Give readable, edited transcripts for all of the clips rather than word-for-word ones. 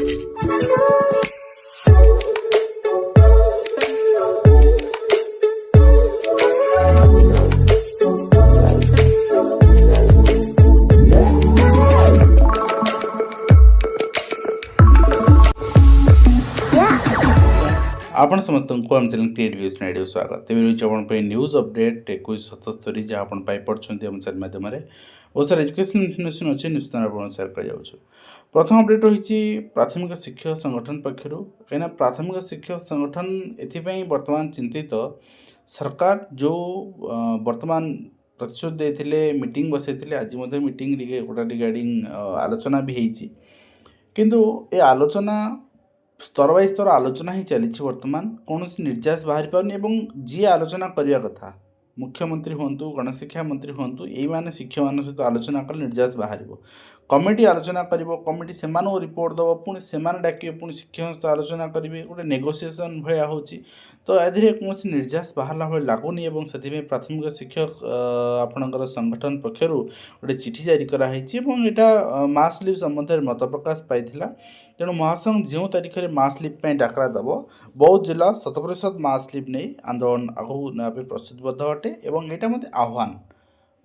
आपण समस्तଙ୍କୁ आम channel create views नाइडियो स्वागत तेज रही आप न्यूज अपडेट 2177 जहाँ आप पढ़ुं आम चैनल माध्यम बहुत सारा एजुकेशनल इनफर्मेशन अच्छे निश्चित आप सेयार कर प्रथम अपडेट रही प्राथमिक शिक्षक संगठन पक्षर कहीं प्राथमिक शिक्षक संगठन एपाई बर्तमान चिंतित सरकार जो बर्तमान प्रतिश्रुति देते मीटिंग बसई आज मीटिंग गोटा रिगार्डिंग आलोचना भी होती किंतु ए आलोचना स्तर बाय स्तर आलोचना ही चली वर्तमान कौन निर्यास बाहरी पार्नी जी आलोचना करने कथा मुख्यमंत्री हूँ गणशिक्षा मंत्री हूँ ये शिक्षक मान सहित आलोचना कले निर्यास बाहर कमिटी आलोचना कर कमिटी से रिपोर्ट दब पुणी से डाक पुणी शिक्षक सहित आलोचना करेंगे गोटे नेगोसीएसन भाया हो तो ए कौन निर्यास बाहर भाई लगुनि से प्राथमिक शिक्षक आपणकर संगठन पक्षर गोटे चिठी जारी कराई यहाँ मास लिव सम्बन्ध में मत प्रकाश पाई तेणु महासंघ जो तारीख में मास लिव डाकरा दब बौद्ध जिला 100% मास लिव नहीं आंदोलन आगे नापे प्रस्तुतबद्ध अटे और यहाँ मत आह्वान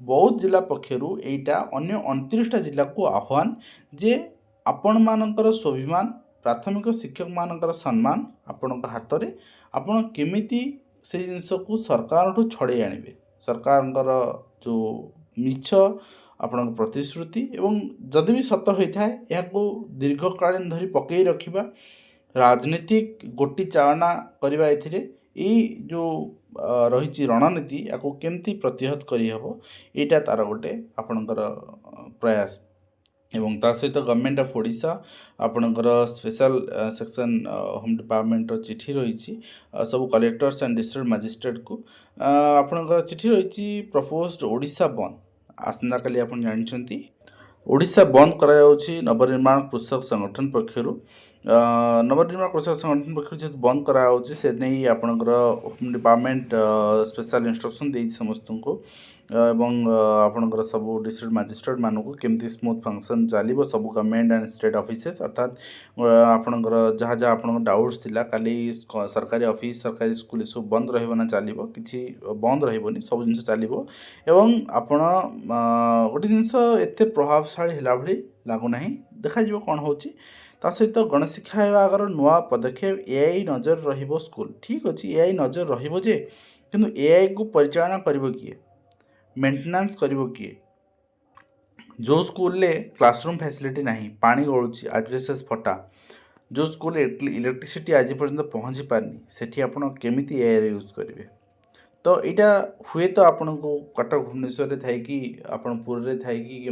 बौद्ध जिला पक्षर यहाँ अन्य 29टा जिला को आह्वान जे आपण मानकर स्वाभिमान प्राथमिक शिक्षक मानकर सम्मान आपण हाथ में आपण केमिति से जिनस को सरकार छड़े आणवे सरकार जो मिछ आपण प्रतिश्रुति एवं जदि भी सत होता है यह दीर्घकालीन धरी पकई रखा राजनीतिक गोटी चालना करवा जो रही रणनीति या केमती प्रतिहत करहब यहाँ तार गोटे आपणकर प्रयास एवं ता सहित गवर्नमेंट ऑफ ओडिशा आपणकर स्पेशल सेक्शन होम डिपार्टमेंट चिठी रही सब कलेक्टर्स एंड डिस्ट्रिक्ट मजिस्ट्रेट को आपणकर चिठी रही प्रपोज्ड ओडिशा बंद आसंता काली आप जानते ओडिशा बंद करा नवनिर्माण कृषक संगठन पक्षर नवनिर्माण कृषक संगठन पक्ष जेहतु बंद करा से नहीं आपणकर होम डिपार्टमेंट स्पेशल इंस्ट्रक्शन दे समस्त को एवं आपणकर सब डिस्ट्रिक्ट मजिस्ट्रेट मानक केमती स्मूथ फंक्शन चलो सब गवर्नमेंट एंड स्टेट ऑफिसेस अर्थात आपणकर जहाँ जहाँ आप डाउट्स थिला काली सरकारी ऑफिस सरकारी स्कूल सब बंद रहिबो ना चलिबो किछि बंद रहिबोनी सब जिनस चलिबो एवं आपण गोटे जिनस एते प्रभावशाली हिला भली लागु नाही देखा जिवो कोन होची ता सहित गणशिक्षा विभाग नुआ पदक्षेप एआई नजर रहिबो स्कूल ठीक अच्छे एआई नजर रहिबो जे किंतु एआई को परिचालना करिबो किए मेंटेनेंस करिबो किए जो स्कूल ले क्लासरूम फैसिलिटी नहीं पानी गलुची एस्बेस्टस फटा जो स्कूल इलेक्ट्रिसिटी आज पर्यंत पहुँची पारनी सेठी आपण केमिति एआई यूज करेंगे तो यहाँ हुए तो आपन को कटक भुवनेश्वर थी पुरी थी कि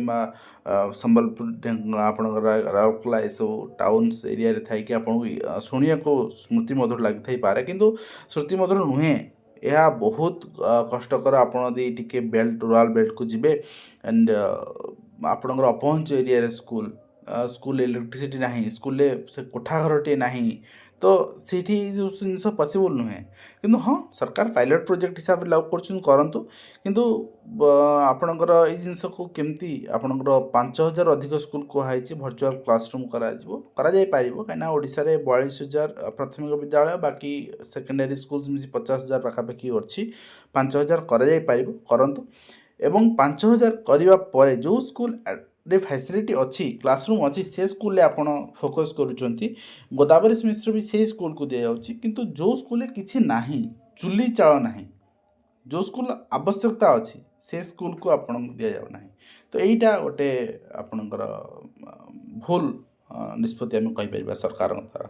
संबलपुर आपण राउरकेला ये सब टाउन्स एरिया थी आपन शुणा को स्मृति मधुर लगी पारे किंतु श्रुति मधुर नुहे यह बहुत कष्टकर आपड़ी टी बेल्ट रूराल बेल्ट को जीवे एंड आपणकर अपहंच एरिया स्कूल स्कूल इलेक्ट्रिसिटी नहीं स्कूल से कोठा घर टे नहीं तो सीठी जो जिनस पॉसिबल नुहे किंतु हाँ सरकार पायलट प्रोजेक्ट हिसाब से लागू करंतु किंतु आपणकर ये जिनस को केमती आपणकर 5000 अधिक स्कूल कहुई भर्चुआल क्लासरूम कहीं ओडिशा रे 42,000 प्राथमिक विद्यालय बाकी सेकेंडरी स्कूल्स मिसी 50,000 पाखापाखि अच्छी 5,000 करंतु एवं 5,000 करने पर जो स्कूल रे फैसिलिटी अच्छी क्लासरूम अच्छी से स्कूल आप फोकस करुँच गोदावरी मिश्र भी से स्कूल को दिया किंतु जो स्कूल किसी ना चुली चाल ना जो स्कूल आवश्यकता अच्छी से स्कूल को आप दि जाऊना तो यहीटा गोटे आपणकर भूल निष्पत्ति आम कहीपर सरकार द्वारा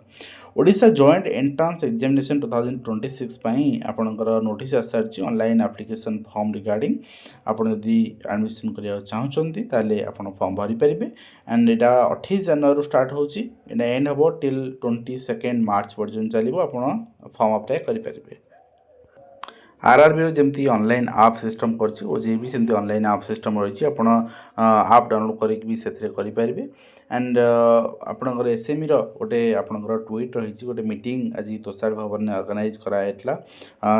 ओडिशा जॉइंट एंट्रांस एग्जामिनेशन 2026 आपणकर नोटिस आसारी ऑनलाइन एप्लिकेशन फॉर्म रिगार्डिंग आपड़ यदि एडमिशन करने चाहते ताले आप फॉर्म भरी पारे एंड यहाँ 28 जनवरी स्टार्ट होची एंड हम टिल 22 मार्च पर्यटन चलो आप फॉर्म अप्लाई करेंगे आरआरबी जमी ऑनलाइन आप सिस्टम कर ओजेबी सेमती ऑनलाइन आप सिस्टम रही आप डाउनलोड करेंगे एंड आपणकर एसएमई गोटे आपणकर ट्वीट रही गोटे मीटिंग आज तोषाड़ भवन में ऑर्गेनाइज कराइला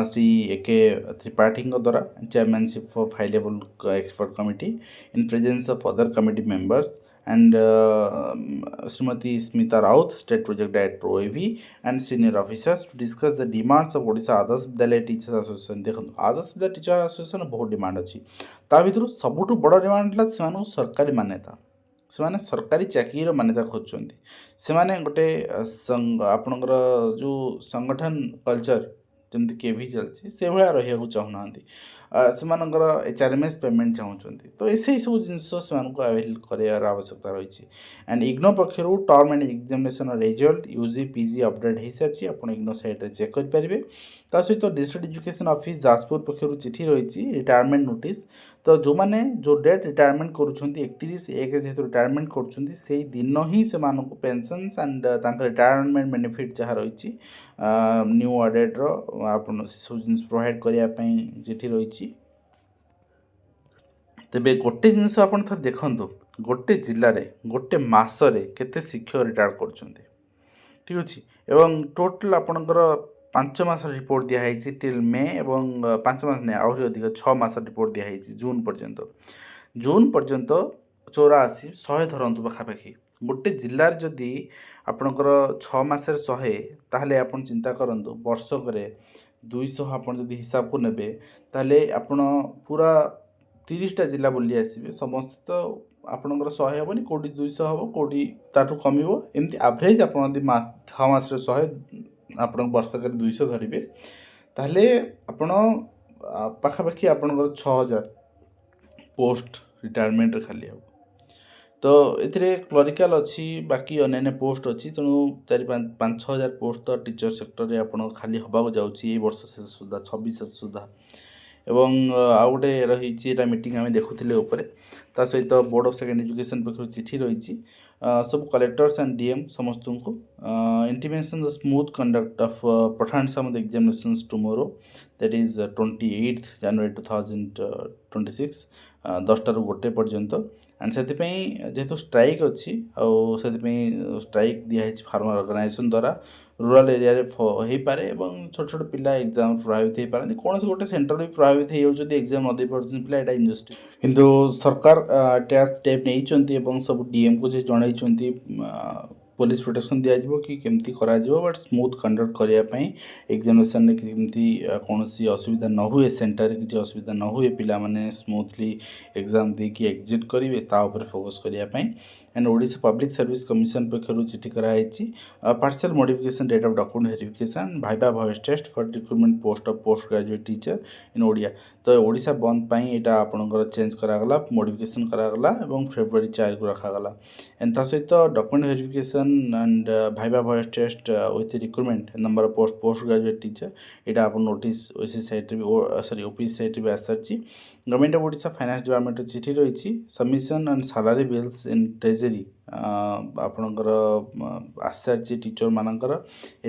श्री एके त्रिपाठी द्वारा chairmanship of high level expert committee in presence of other committee members and Srimati Smita Raut, State Project Director OAV, and senior officers to discuss the demands of Odisha Adarsh Vidyalaya Teachers Association. देखो Adarsh Vidyalaya teacher association बहुत demand अच्छी ता भितर सबुठु बड़ demand है से सरकारी मान्यता से सरकारी चाकरी मान्यता खोजुंट से गोटे आपणकर जो संगठन कल्चर जमी केवी चलती से भाया रहा चाहूना से HRMS पेमेंट चाहते तो यही सब जिनस अवेल कर आवश्यकता रही एंड इग्नो पक्षर term end examination result UG PG update हो सारी आप इग्नो साइट चेक करेंगे ता सहित डिस्ट्रिक्ट एजुकेशन ऑफिस जाजपुर पक्षर चिठी रही रिटायरमेंट नोटिस तो जो मैंने जो डेट रिटायरमेंट करुँच 31/1 जेहतु रिटायरमेंट कर दिन ही से पेंशन एंड रिटायरमेंट बेनिफिट जहाँ रही न्यू अपडेट्र आप सब जिन प्रोवाइड करने चिठी रही तेरे गोटे जिनस आप देखु गोटे जिले में गोटे मसरे केते शिक्षक रिटायर कर ठीक अच्छे एवं टोटल आपणकर 5 मास रिपोर्ट दिखाई टिल मे एवं 5 मास नहीं आहरी अधिक 6 मास रिपोर्ट दिखाई जून पर्यंत 84 100 धरतु पाखापाखि गोटे जिलार जदि आपणकर 6 मास 100 ताहले आपण चिंता करंतु वर्षक 200 आपण जदि हिसाब को नेबे ताहले आपण पूरा 30टा जिला बुली आसबे समस्त तो आपणकर 100 हेबनी कोडी 200 हबो कोडी ताठू कमिवो एमती एवरेज आपण जदि 6 मास 100 आपण वर्षक 200 धरिबे ताहले आपण पाखापाखि आपणकर 6000 पोस्ट रिटायरमेंट खाली हम तो ये क्लरिकाल अच्छी बाकी अन्य पोस्ट अच्छी तेणु 4-5 हजार पोस्ट तो टीचर सेक्टर में आप खाली हवा जाऊँगी वर्ष शेष सुधा 26 शेष सुधा एवं आउ गोटे रही मीटिंग आम देखुले ता सहित बोर्ड ऑफ सेकेंडरी एजुकेशन पक्ष चिठी रही सब कलेक्टर्स एंड डीएम समस्त को intimation the smooth conduct of Pathan Samant examinations tomorrow that is 28 January 2026 10 टा 1 पर्यंत एंड से जेहेतु स्ट्राइक अच्छी स्ट्राइक दिखाई फार्मर ऑर्गेनाइजेशन द्वारा रूरल एरिया हो पारे एवं छोट छोट पिला एग्जाम प्रभावित हो पारती कौन से गोटे सेंटर भी प्रभावित हो एग्जाम न दे पार्टी पिला यहाँ इनजस्टिस किंतु सरकार टैक्स स्टेप नहीं सब डीएम को जनई पुलिस प्रोटेक्शन दिज्व कि केमती करा बट स्मूथ कंडक्ट करने एग्जामिनेशन केमती कौन सी असुविधा न हुए सेंटर किसी असुविधा न हुए पिला माने स्मूथली एग्जाम देकी एग्जिट करेंगे तापर फोकस करने and Odisha public service commission पक्षर चिठी कराई partial modification date of document verification viva voice test for recruitment post of post graduate teacher in Odia तो ओडिशा बंद पाई एटा आपनकर चेंज करागला मॉडिफिकेशन करागला एवं February 4 को रखागला एंड ता सहित document verification and viva voice test with recruitment number of post graduate teacher यहाँ आप notice OC site sorry OPC site भी आसारी government of Odisha finance department चिठी रही submission and salary bills in treasury आपणकर आसारी टीचर मानकर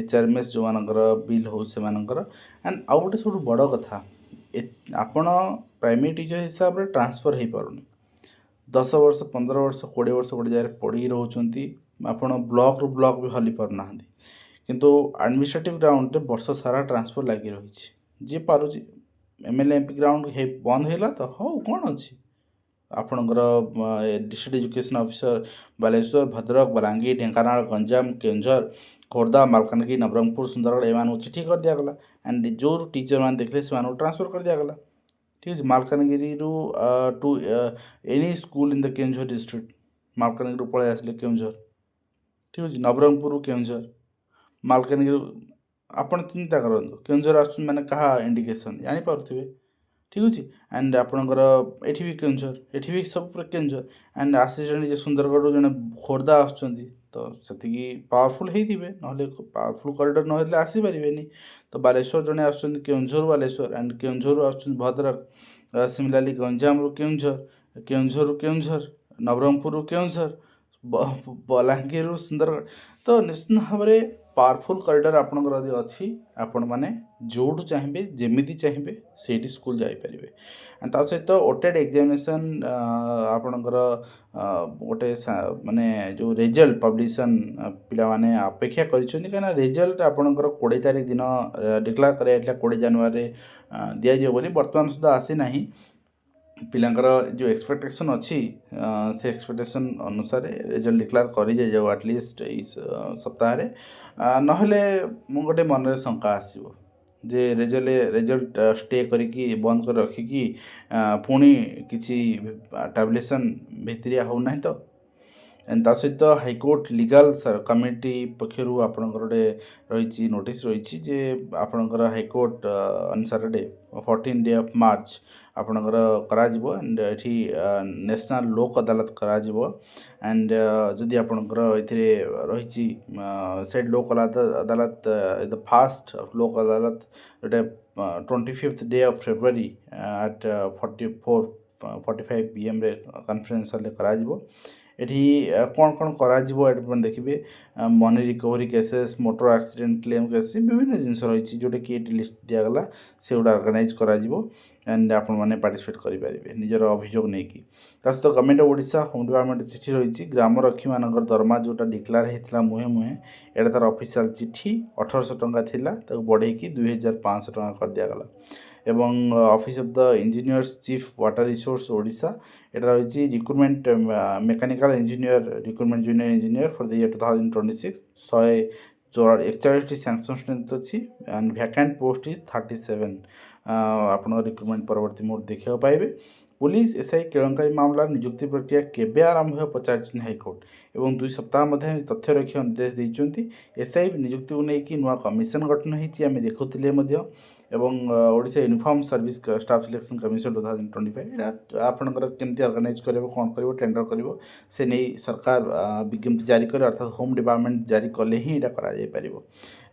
HRMS जो मानकर बिल हो से मानकर एंड आउ गोटे सब बड़ कथा आपण प्राइमरी टीचर हिसाब से ट्रांसफर हो पारुनी 10 वर्ष 15 वर्ष 20 वर्ष गोटे जगह पढ़ी रोचंती आपण ब्लॉक रु ब्लॉक भी हली पारना किंतु एडमिनिस्ट्रेटिव ग्राउंड रे वर्ष सारा ट्रांसफर लगी रही जी पारुची MLA MP ग्राउंड बंद है तो हो कौन अच्छी आपणकर district education officer Baleswar Bhadrak Balangir Dhenkanal Ganjam Keonjhar Khordha Malkangiri Nabarangpur Sundargarh एम चिठी कर दिगला एंड जो टीचर मैंने देखले से ट्रांसफर कर दिगला ठीक है Malkangiri to any school in the Keonjhar district Malkangiri पलि आसले केंझर ठीक अच्छे नवरंगपुर केंझर मालकानगिरी आपन चिंता करूँ केंझर आस मैंने क्या इंडिकेशन जानीपे ठीक अच्छे एंड आपणकर ये भी केंझर ये भी सब केंझर एंड आसीचे सुंदरगढ़ जड़े खोर्धा आसुँच तो से पावरफुल होते ना पावरफुल कॉरिडोर ना आसीपारे तो बालेश्वर जड़े आसुँच केंझर बालेश्वर एंड केंझर आसुँच भद्रक सिमिलारली गंजाम केंझर केंझर केंझर नवरंगपुर केंझर बलांगीर सुंदरगढ़ तो निश्चित भाव में पावरफुल कॉरिडोर आपणकर यदि अच्छी आपण मैंने जोटू चाहिए जमी चाहिए से स्कूल जापर एंड ता सहित ओटेड एग्जामिनेशन आपणकर गोटे माने जो रिजल्ट पब्लिशन पिला माने अपेक्षा करें रिजल्ट आपणकर 20 तारीख दिन डिक्लेयर कर 20 जनवरी दिज्व बर्तमान सुधा आसी ना ପିଲାଙ୍କର ଯେଉଁ ଏକ୍ସପେକ୍ଟେସନ୍ ଅଛି ସେ ଏକ୍ସପେକ୍ଟେସନ୍ ଅନୁସାରେ ରେଜଲ୍ଟ ଡିକ୍ଲେୟାର କରିଯାଉ ଆଟଲିଷ୍ଟ ଏଇ ସପ୍ତାହରେ। ନହେଲେ ମୁଁ ଗୋଟେ ମନରେ ଶଙ୍କା ଆସିବ ଯେ ରେଜଲ୍ଟ ଷ୍ଟେ କରିକି ବନ୍ଦ କରି ରଖିକି ପୁଣି କିଛି ଟାବୁଲେସନ୍ ଭିତରିଆ ହେଉନାହିଁ ତ। ତା ସହିତ ହାଇକୋର୍ଟ ଲିଗାଲ କମିଟି ପକ୍ଷରୁ ଆପଣଙ୍କର ଗୋଟେ ରହିଛି ନୋଟିସ୍ ରହିଛି ଯେ ଆପଣଙ୍କର high court on Saturday 14 day of March ଆପଣଙ୍କର କରାଯିବ ଆଣ୍ଡ ଏଠି ନ୍ୟାସନାଲ୍ ଲୋକ ଅଦାଲତ କରାଯିବ। ଆଣ୍ଡ ଯଦି ଆପଣଙ୍କର ଏଥିରେ ରହିଛି ସେଟ୍ ଲୋକ ଅଦାଲତ ଦ ଫାଷ୍ଟ ଲୋକ ଅଦାଲତ ଯେଉଁଟା 25th day of February at 44:45 PM conference ହଲ୍ରେ କରାଯିବ। ଏଠି କ'ଣ କରାଯିବ ଏଠି ଆପଣ ଦେଖିବେ money recovery cases, motor accident claim case, ବିଭିନ୍ନ ଜିନିଷ ରହିଛି ଯେଉଁଟାକି ଏଠି ଲିଷ୍ଟ ଦିଆଗଲା ସେଗୁଡ଼ା ଅର୍ଗାନାଇଜ୍ କରାଯିବ ଆଣ୍ଡ ଆପଣମାନେ ପାର୍ଟିସିପେଟ୍ କରିପାରିବେ ନିଜର ଅଭିଯୋଗ ନେଇକି। ତା ସହିତ government of Odisha home department ଚିଠି ରହିଛି ଗ୍ରାମରକ୍ଷୀମାନଙ୍କର ଦରମା ଯେଉଁଟା ଡିକ୍ଲେୟାର ହେଇଥିଲା ମୁହେଁ ଏଇଟା ତା'ର ଅଫିସିଆଲ୍ ଚିଠି 1800 ଟଙ୍କା ଥିଲା ତାକୁ ବଢ଼େଇକି 2500 ଟଙ୍କା କରିଦିଆଗଲା। ଏବଂ office of the engineers chief water resource Odisha এটা রয়েছে recruitment mechanical engineer recruitment junior engineer for the year 2026 141টি স্যাংশন স্ট্রেন্থ ଅଛି ଆଣ୍ଡ ଭ୍ୟାକାଣ୍ଟ ପୋଷ୍ଟ ଇଜ୍ 37। ଆପଣ ରିକ୍ରୁଟମେଣ୍ଟ ପରବର୍ତ୍ତୀ ମୋଡ଼ ଦେଖିବାକୁ ପାଇବେ। पुलिस एसआई केलेंकारी मामला नियुक्ति प्रक्रिया केबे आरंभ हो पचार हाइकोर्ट एवं 2 सप्ताह मध्य तथ्य रखी निर्देश देते। एसआई नियुक्ति को लेकिन नुआ कमिशन गठन होती आम देखुले Odisha uniform service staff selection commission 2025 आपंकर केमती ऑर्गेनाइज कर कौन कर टेंडर कर से नहीं सरकार विज्ञप्ति जारी करे अर्थात होम डिपार्टमेंट जारी कले ही कर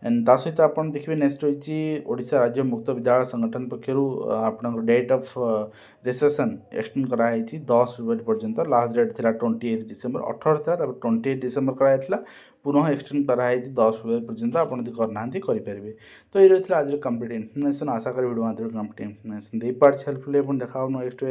एंड ता सहित आप देखिए नेक्स्ट रही ओडिशा राज्य मुक्त विद्यालय संगठन पक्षर आप डेट ऑफ रेजिस्ट्रेशन एक्सटेंड कराई 10 फरवरी पर्यंत लास्ट डेट थी 28 डिसेम्बर 18 था 28 डिसेम्बर कराई पुनः एक्सटेंड कराई 10 फरवरी पर्यंत आप करना करेंगे। तो ये रही आज कंप्लीट इनफर्मेशन आशा करी वीडियो माध्यम कंप्लीट इनफर्मेशन दे पार्टी हेल्पफुल देखा नेक्स्ट।